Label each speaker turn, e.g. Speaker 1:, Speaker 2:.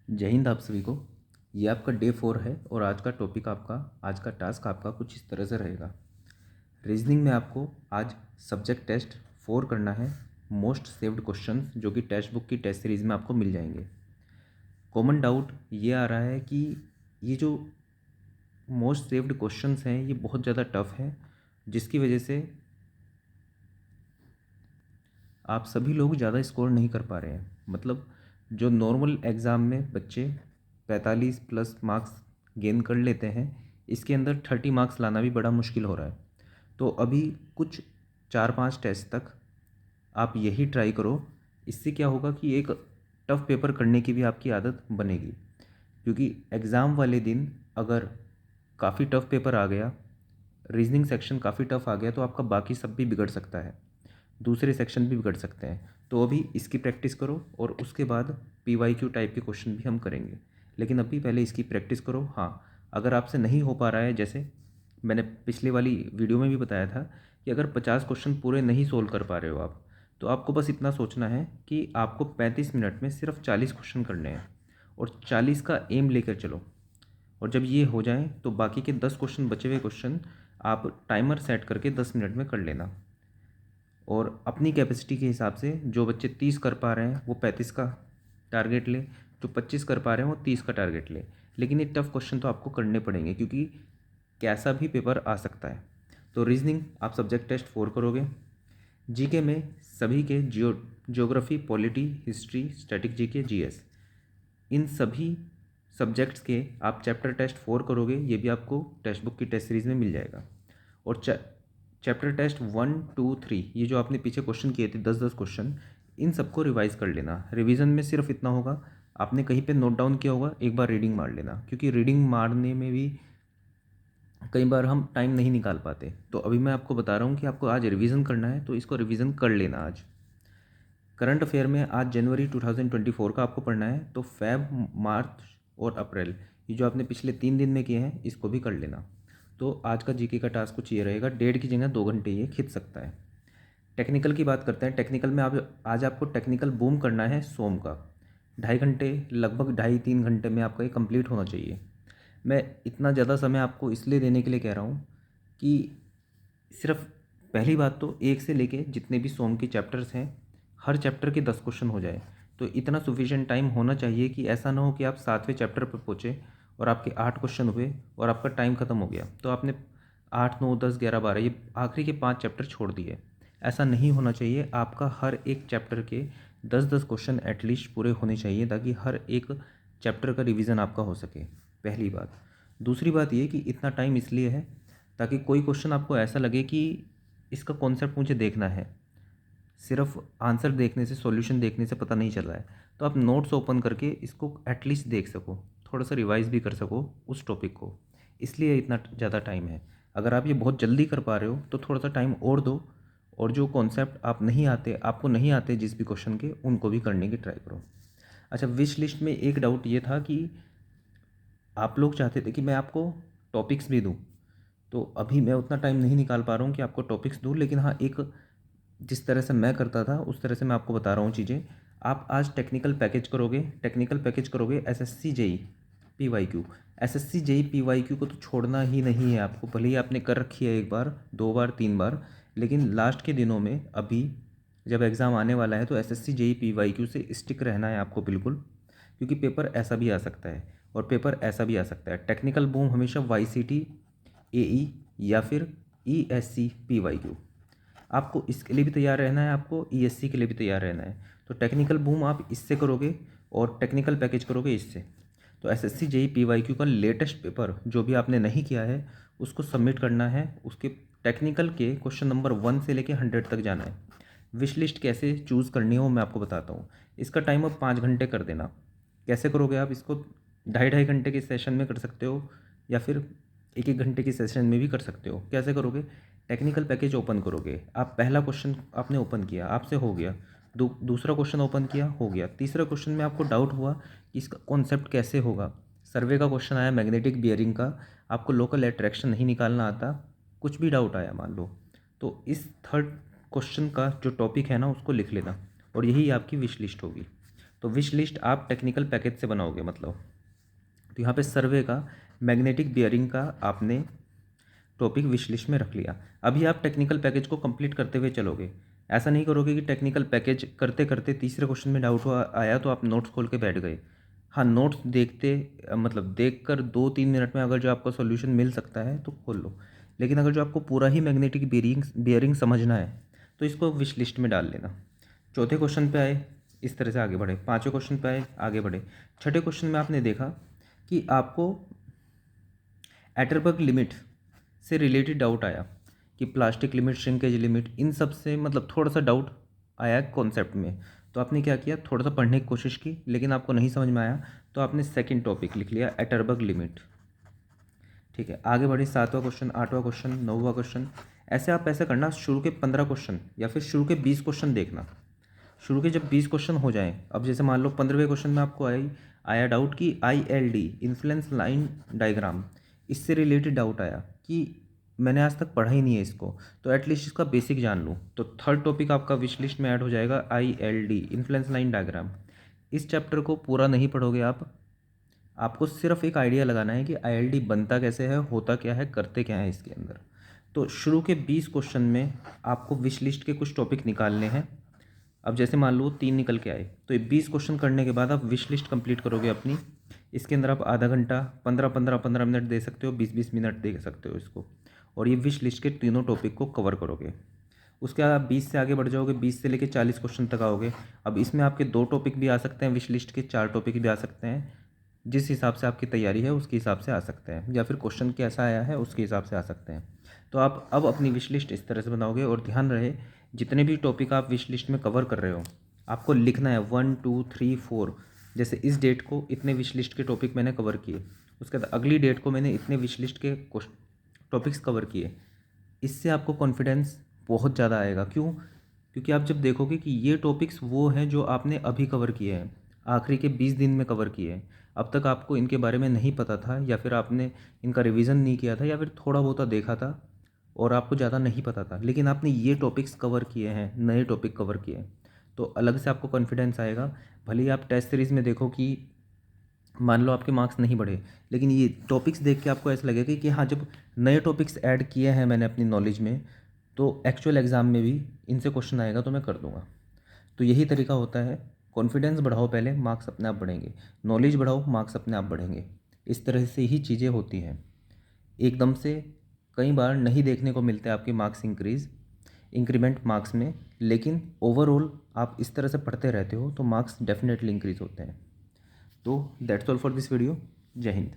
Speaker 1: जय हिंद आप सभी को। ये आपका डे 4 है और आज का टास्क आपका कुछ इस तरह से रहेगा। रीजनिंग में आपको आज सब्जेक्ट टेस्ट 4 करना है। मोस्ट सेव्ड क्वेश्चंस जो कि टेक्स्ट बुक की टेस्ट सीरीज़ में आपको मिल जाएंगे। कॉमन डाउट ये आ रहा है कि ये जो मोस्ट सेव्ड क्वेश्चंस हैं ये बहुत ज़्यादा टफ है, जिसकी वजह से आप सभी लोग ज़्यादा स्कोर नहीं कर पा रहे हैं। मतलब जो नॉर्मल एग्ज़ाम में बच्चे 45 प्लस मार्क्स गेन कर लेते हैं, इसके अंदर 30 मार्क्स लाना भी बड़ा मुश्किल हो रहा है। तो अभी कुछ 4-5 टेस्ट तक आप यही ट्राई करो। इससे क्या होगा कि एक टफ़ पेपर करने की भी आपकी आदत बनेगी, क्योंकि एग्ज़ाम वाले दिन अगर काफ़ी टफ़ पेपर आ गया, रीजनिंग सेक्शन काफ़ी टफ़ आ गया, तो आपका बाकी सब भी बिगड़ सकता है, दूसरे सेक्शन भी बिगड़ सकते हैं। तो अभी इसकी प्रैक्टिस करो और उसके बाद PYQ टाइप के क्वेश्चन भी हम करेंगे, लेकिन अभी पहले इसकी प्रैक्टिस करो। हाँ, अगर आपसे नहीं हो पा रहा है, जैसे मैंने पिछले वाली वीडियो में भी बताया था कि अगर 50 क्वेश्चन पूरे नहीं सोल्व कर पा रहे हो आप, तो आपको बस इतना सोचना है कि आपको 35 मिनट में सिर्फ 40 क्वेश्चन करने हैं और 40 का एम लेकर चलो। और जब ये हो जाए तो बाकी के 10 क्वेश्चन, बचे हुए क्वेश्चन आप टाइमर सेट करके 10 मिनट में कर लेना। और अपनी कैपेसिटी के हिसाब से जो बच्चे 30 कर पा रहे हैं वो 35 का टारगेट ले, जो 25 कर पा रहे हैं वो 30 का टारगेट ले। लेकिन ये टफ़ क्वेश्चन तो आपको करने पड़ेंगे, क्योंकि कैसा भी पेपर आ सकता है। तो रीजनिंग आप सब्जेक्ट टेस्ट 4 करोगे। जीके में सभी के geography, polity, history, static GK, GS, इन सभी सब्जेक्ट्स के आप चैप्टर टेस्ट 4 करोगे। ये भी आपको टेक्स्ट बुक की टेस्ट सीरीज़ में मिल जाएगा। और चैप्टर टेस्ट 1, 2, 3, ये जो आपने पीछे क्वेश्चन किए थे 10-10 क्वेश्चन, इन सबको रिवाइज कर लेना। रिवीजन में सिर्फ इतना होगा, आपने कहीं पे नोट डाउन किया होगा, एक बार रीडिंग मार लेना, क्योंकि रीडिंग मारने में भी कई बार हम टाइम नहीं निकाल पाते। तो अभी मैं आपको बता रहा हूँ कि आपको आज रिवीजन करना है, तो इसको रिवीजन कर लेना आज। करंट अफेयर में आज जनवरी 2024 का आपको पढ़ना है, तो फेब, मार्च और अप्रैल, ये जो आपने पिछले 3 दिन में किए हैं इसको भी कर लेना। तो आज का जीके का टास्क कुछ ये रहेगा, 1.5 की जगह 2 घंटे ये खिंच सकता है। टेक्निकल की बात करते हैं। टेक्निकल में आप आज आपको टेक्निकल बूम करना है सोम का। 2.5 घंटे, लगभग 2.5-3 घंटे में आपका ये कंप्लीट होना चाहिए। मैं इतना ज़्यादा समय आपको इसलिए देने के लिए कह रहा हूँ कि सिर्फ पहली बात तो एक से लेके जितने भी सोम के चैप्टर्स हैं, हर चैप्टर के 10 क्वेश्चन हो जाए, तो इतना सफिशिएंट टाइम होना चाहिए कि ऐसा ना हो कि आप 7वें चैप्टर पर पहुँचे और आपके 8 क्वेश्चन हुए और आपका टाइम ख़त्म हो गया, तो आपने 8, 9, 10, 11, 12 ये आखिरी के 5 चैप्टर छोड़ दिए। ऐसा नहीं होना चाहिए। आपका हर एक चैप्टर के 10-10 क्वेश्चन एटलीस्ट पूरे होने चाहिए, ताकि हर एक चैप्टर का रिवीजन आपका हो सके, पहली बात। दूसरी बात ये कि इतना टाइम इसलिए है ताकि कोई क्वेश्चन आपको ऐसा लगे कि इसका कॉन्सेप्ट मुझे देखना है, सिर्फ आंसर देखने से, सॉल्यूशन देखने से पता नहीं चल रहा है, तो आप नोट्स ओपन करके इसको एटलीस्ट देख सको, थोड़ा सा रिवाइज भी कर सको उस टॉपिक को, इसलिए इतना ज़्यादा टाइम है। अगर आप ये बहुत जल्दी कर पा रहे हो तो थोड़ा सा टाइम और दो, और जो कॉन्सेप्ट आपको नहीं आते जिस भी क्वेश्चन के, उनको भी करने की ट्राई करो। अच्छा, विश लिस्ट में एक डाउट ये था कि आप लोग चाहते थे कि मैं आपको टॉपिक्स भी दूँ, तो अभी मैं उतना टाइम नहीं निकाल पा रहा हूँ कि आपको टॉपिक्स दूँ, लेकिन हाँ, एक जिस तरह से मैं करता था उस तरह से मैं आपको बता रहा हूँ चीज़ें। आप आज टेक्निकल पैकेज करोगे SSC JE PYQ। SSC JE PYQ को तो छोड़ना ही नहीं है आपको, भले ही आपने कर रखी है 1 बार, 2 बार, 3 बार, लेकिन लास्ट के दिनों में अभी जब एग्ज़ाम आने वाला है तो SSC जेई PYQ से स्टिक रहना है आपको बिल्कुल, क्योंकि पेपर ऐसा भी आ सकता है और पेपर ऐसा भी आ सकता है। टेक्निकल बूम हमेशा YCT AE या फिर ESC PYQ, आपको इसके लिए भी तैयार रहना है, आपको ESC के लिए भी तैयार रहना है। तो टेक्निकल बूम आप इससे करोगे और टेक्निकल पैकेज करोगे इससे। तो SSC जेई PYQ का लेटेस्ट पेपर जो भी आपने नहीं किया है उसको सबमिट करना है। उसके टेक्निकल के क्वेश्चन नंबर 1 से लेके 100 तक जाना है। विश लिस्ट कैसे चूज़ करनी है वो मैं आपको बताता हूँ। इसका टाइम अब 5 घंटे कर देना। कैसे करोगे आप इसको? 2.5-2.5 घंटे के सेशन में कर सकते हो, या फिर 1-1 घंटे के सेशन में भी कर सकते हो। कैसे करोगे? टेक्निकल पैकेज ओपन करोगे आप, पहला क्वेश्चन आपने ओपन किया, आपसे हो गया। दूसरा क्वेश्चन ओपन किया, हो गया। तीसरा क्वेश्चन में आपको डाउट हुआ कि इसका कॉन्सेप्ट कैसे होगा, सर्वे का क्वेश्चन आया मैग्नेटिक बियरिंग का, आपको लोकल अट्रैक्शन नहीं निकालना आता, कुछ भी डाउट आया मान लो, तो इस थर्ड क्वेश्चन का जो टॉपिक है ना उसको लिख लेना, और यही आपकी विश लिस्ट होगी। तो विश लिस्ट आप टेक्निकल पैकेज से बनाओगे मतलब। तो यहाँ पे सर्वे का, मैग्नेटिक बियरिंग का आपने टॉपिक विश लिस्ट में रख लिया। अभी आप टेक्निकल पैकेज को कंप्लीट करते हुए चलोगे। ऐसा नहीं करोगे कि टेक्निकल पैकेज करते करते तीसरे क्वेश्चन में डाउट आया तो आप नोट्स खोल के बैठ गए। हाँ, नोट्स देखते मतलब देख कर 2-3 मिनट में अगर जो आपको सोल्यूशन मिल सकता है तो खोल लो, लेकिन अगर जो आपको पूरा ही मैग्नेटिक बियरिंग समझना है तो इसको विश लिस्ट में डाल लेना। चौथे क्वेश्चन पे आए, इस तरह से आगे बढ़े। पाँचवें क्वेश्चन पे आए, आगे बढ़े। छठे क्वेश्चन में आपने देखा कि आपको एटरबर्ग लिमिट से रिलेटेड डाउट आया कि प्लास्टिक लिमिट, श्रिंकेज लिमिट, इन सब से मतलब थोड़ा सा डाउट आया कॉन्सेप्ट में। तो आपने क्या किया, थोड़ा सा पढ़ने की कोशिश की, लेकिन आपको नहीं समझ में आया तो आपने सेकंड टॉपिक लिख लिया एटरबर्ग लिमिट। ठीक है, आगे बढ़े। सातवां क्वेश्चन, आठवां क्वेश्चन, नौवां क्वेश्चन, ऐसे आप ऐसे करना। शुरू के 15 क्वेश्चन या फिर शुरू के 20 क्वेश्चन देखना। शुरू के जब 20 क्वेश्चन हो जाएं, अब जैसे मान लो 15वें क्वेश्चन में आपको आया डाउट कि ILD, इन्फ्लुएंस लाइन डायग्राम, इससे रिलेटेड डाउट आया कि मैंने आज तक पढ़ा ही नहीं है इसको, तो एटलीस्ट इसका बेसिक जान लूँ। तो थर्ड टॉपिक आपका विश लिस्ट में ऐड हो जाएगा ILD, इन्फ्लुएंस लाइन डायग्राम। इस चैप्टर को पूरा नहीं पढ़ोगे आप, आपको सिर्फ एक आइडिया लगाना है कि ILD बनता कैसे है, होता क्या है, करते क्या है इसके अंदर। तो शुरू के 20 क्वेश्चन में आपको विश लिस्ट के कुछ टॉपिक निकालने हैं। अब जैसे मान लो 3 निकल के आए, तो ये 20 क्वेश्चन करने के बाद आप विश लिस्ट कंप्लीट करोगे अपनी। इसके अंदर आप आधा घंटा, 15 मिनट दे सकते हो, 20 मिनट दे सकते हो इसको, और ये विश लिस्ट के तीनों टॉपिक को कवर करोगे। उसके बाद आप 20 से आगे बढ़ जाओगे, 20 से लेकर 40 क्वेश्चन तक आओगे। अब इसमें आपके 2 टॉपिक भी आ सकते हैं, विश लिस्ट के 4 टॉपिक भी आ सकते हैं। जिस हिसाब से आपकी तैयारी है उसके हिसाब से आ सकते हैं, या फिर क्वेश्चन कैसा आया है उसके हिसाब से आ सकते हैं। तो आप अब अपनी विश लिस्ट इस तरह से बनाओगे, और ध्यान रहे जितने भी टॉपिक आप विश लिस्ट में कवर कर रहे हो आपको लिखना है 1 2 3 4। जैसे इस डेट को इतने विश लिस्ट के टॉपिक मैंने कवर किए, उसके बाद अगली डेट को मैंने इतने विश लिस्ट के टॉपिक्स कवर किए। इससे आपको कॉन्फिडेंस बहुत ज़्यादा आएगा। क्यों? क्योंकि आप जब देखोगे कि ये टॉपिक्स वो हैं जो आपने अभी कवर किए हैं, आखिरी के 20 दिन में कवर किए हैं, अब तक आपको इनके बारे में नहीं पता था, या फिर आपने इनका रिवीजन नहीं किया था, या फिर थोड़ा बहुत देखा था और आपको ज़्यादा नहीं पता था, लेकिन आपने ये टॉपिक्स कवर किए हैं, नए टॉपिक कवर किए हैं, तो अलग से आपको कॉन्फिडेंस आएगा। भले ही आप टेस्ट सीरीज़ में देखो कि मान लो आपके मार्क्स नहीं बढ़े, लेकिन ये टॉपिक्स देख के आपको ऐसा लगेगा कि हाँ, जब नए टॉपिक्स ऐड किए हैं मैंने अपनी नॉलेज में, तो एक्चुअल एग्ज़ाम में भी इनसे क्वेश्चन आएगा तो मैं कर दूंगा। तो यही तरीका होता है, कॉन्फिडेंस बढ़ाओ पहले, मार्क्स अपने आप बढ़ेंगे। नॉलेज बढ़ाओ, मार्क्स अपने आप बढ़ेंगे। इस तरह से ही चीज़ें होती हैं। एकदम से कई बार नहीं देखने को मिलते आपके मार्क्स इंक्रीमेंट मार्क्स में, लेकिन ओवरऑल आप इस तरह से पढ़ते रहते हो तो मार्क्स डेफिनेटली इंक्रीज़ होते हैं। तो that's all for this video. जय हिंद।